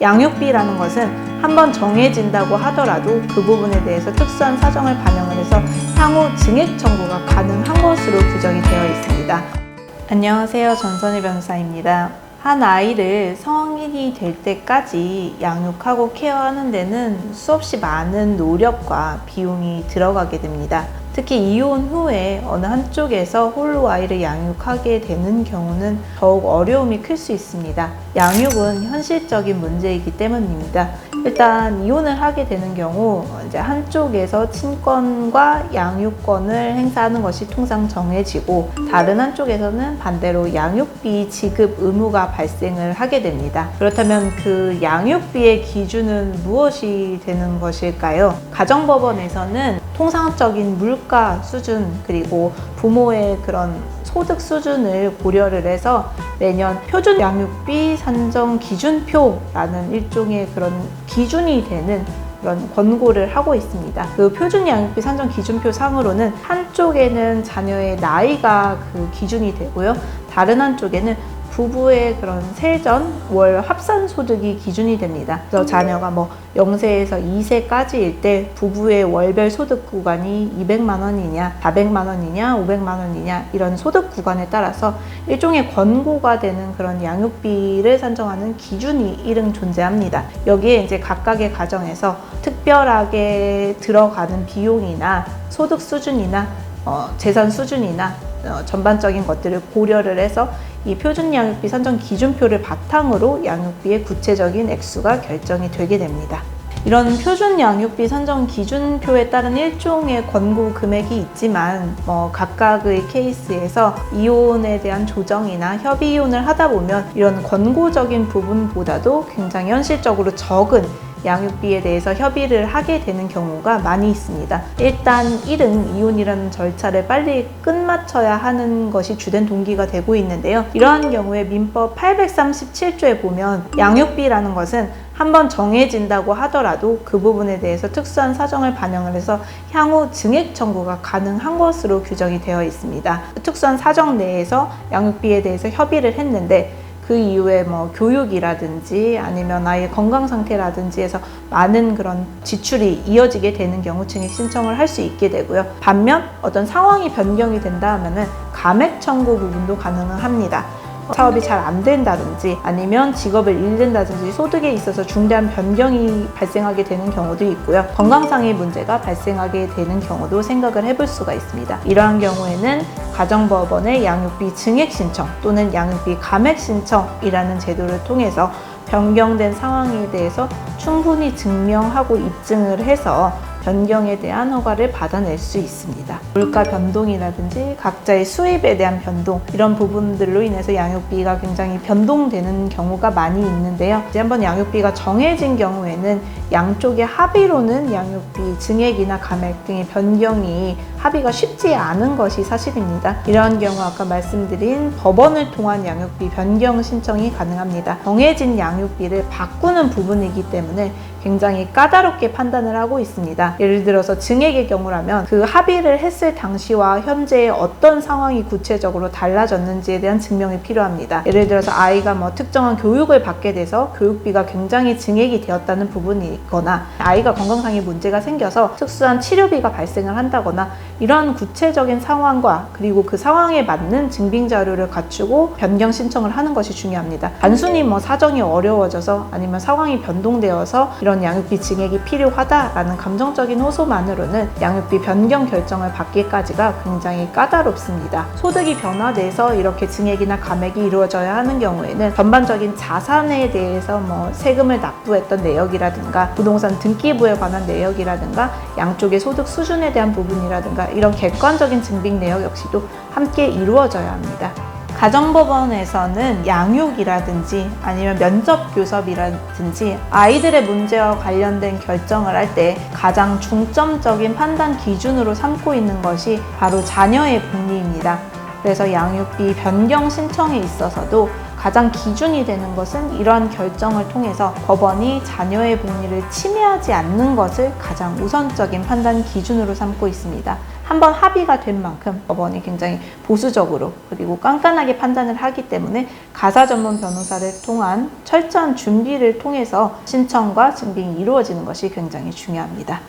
양육비라는 것은 한번 정해진다고 하더라도 그 부분에 대해서 특수한 사정을 반영을 해서 향후 증액 청구가 가능한 것으로 규정이 되어 있습니다. 안녕하세요. 전선희 변호사입니다. 한 아이를 성인이 될 때까지 양육하고 케어하는 데는 수없이 많은 노력과 비용이 들어가게 됩니다. 특히 이혼 후에 어느 한쪽에서 홀로 아이를 양육하게 되는 경우는 더욱 어려움이 클 수 있습니다. 양육은 현실적인 문제이기 때문입니다. 일단 이혼을 하게 되는 경우 이제 한쪽에서 친권과 양육권을 행사하는 것이 통상 정해지고 다른 한쪽에서는 반대로 양육비 지급 의무가 발생을 하게 됩니다. 그렇다면 그 양육비의 기준은 무엇이 되는 것일까요? 가정법원에서는 통상적인 물가 수준 그리고 부모의 그런 소득 수준을 고려를 해서 매년 표준 양육비 산정 기준표라는 일종의 그런 기준이 되는 그런 권고를 하고 있습니다. 그 표준 양육비 산정 기준표 상으로는 한쪽에는 자녀의 나이가 그 기준이 되고요. 다른 한쪽에는 부부의 그런 세전 월 합산 소득이 기준이 됩니다. 그래서 자녀가 0세에서 2세까지일 때 부부의 월별 소득 구간이 200만 원이냐, 400만 원이냐, 500만 원이냐 이런 소득 구간에 따라서 일종의 권고가 되는 그런 양육비를 산정하는 기준이 일응 존재합니다. 여기에 이제 각각의 가정에서 특별하게 들어가는 비용이나 소득 수준이나 재산 수준이나 전반적인 것들을 고려를 해서 이 표준 양육비 산정 기준표를 바탕으로 양육비의 구체적인 액수가 결정이 되게 됩니다. 이런 표준 양육비 산정 기준표에 따른 일종의 권고 금액이 있지만 각각의 케이스에서 이혼에 대한 조정이나 협의 이혼을 하다 보면 이런 권고적인 부분보다도 굉장히 현실적으로 적은 양육비에 대해서 협의를 하게 되는 경우가 많이 있습니다. 일단 일은 이혼이라는 절차를 빨리 끝마쳐야 하는 것이 주된 동기가 되고 있는데요. 이러한 경우에 민법 837조에 보면 양육비라는 것은 한번 정해진다고 하더라도 그 부분에 대해서 특수한 사정을 반영을 해서 향후 증액 청구가 가능한 것으로 규정이 되어 있습니다. 특수한 사정 내에서 양육비에 대해서 협의를 했는데 그 이후에 교육이라든지 아니면 아이의 건강 상태라든지 해서 많은 그런 지출이 이어지게 되는 경우 증액 신청을 할 수 있게 되고요. 반면 어떤 상황이 변경이 된다 하면은 감액 청구 부분도 가능합니다. 사업이 잘 안 된다든지 아니면 직업을 잃는다든지 소득에 있어서 중대한 변경이 발생하게 되는 경우도 있고요. 건강상의 문제가 발생하게 되는 경우도 생각을 해볼 수가 있습니다. 이러한 경우에는 가정법원의 양육비 증액 신청 또는 양육비 감액 신청이라는 제도를 통해서 변경된 상황에 대해서 충분히 증명하고 입증을 해서 변경에 대한 허가를 받아낼 수 있습니다. 물가 변동이라든지 각자의 수입에 대한 변동 이런 부분들로 인해서 양육비가 굉장히 변동되는 경우가 많이 있는데요. 이제 한번 양육비가 정해진 경우에는 양쪽의 합의로는 양육비 증액이나 감액 등의 변경이 합의가 쉽지 않은 것이 사실입니다. 이러한 경우 아까 말씀드린 법원을 통한 양육비 변경 신청이 가능합니다. 정해진 양육비를 바꾸는 부분이기 때문에 굉장히 까다롭게 판단을 하고 있습니다. 예를 들어서 증액의 경우라면 그 합의를 했을 당시와 현재의 어떤 상황이 구체적으로 달라졌는지에 대한 증명이 필요합니다. 예를 들어서 아이가 특정한 교육을 받게 돼서 교육비가 굉장히 증액이 되었다는 부분이 있거나 아이가 건강상의 문제가 생겨서 특수한 치료비가 발생을 한다거나 이런 구체적인 상황과 그리고 그 상황에 맞는 증빙 자료를 갖추고 변경 신청을 하는 것이 중요합니다. 단순히 사정이 어려워져서 아니면 상황이 변동되어서 이런 양육비 증액이 필요하다라는 감정적인 호소만으로는 양육비 변경 결정을 받기까지가 굉장히 까다롭습니다. 소득이 변화돼서 이렇게 증액이나 감액이 이루어져야 하는 경우에는 전반적인 자산에 대해서 세금을 납부했던 내역이라든가 부동산 등기부에 관한 내역이라든가 양쪽의 소득 수준에 대한 부분이라든가 이런 객관적인 증빙 내역 역시도 함께 이루어져야 합니다. 가정법원에서는 양육이라든지 아니면 면접 교섭이라든지 아이들의 문제와 관련된 결정을 할 때 가장 중점적인 판단 기준으로 삼고 있는 것이 바로 자녀의 복리입니다. 그래서 양육비 변경 신청에 있어서도 가장 기준이 되는 것은 이러한 결정을 통해서 법원이 자녀의 복리를 침해하지 않는 것을 가장 우선적인 판단 기준으로 삼고 있습니다. 한번 합의가 된 만큼 법원이 굉장히 보수적으로 그리고 깐깐하게 판단을 하기 때문에 가사 전문 변호사를 통한 철저한 준비를 통해서 신청과 증빙이 이루어지는 것이 굉장히 중요합니다.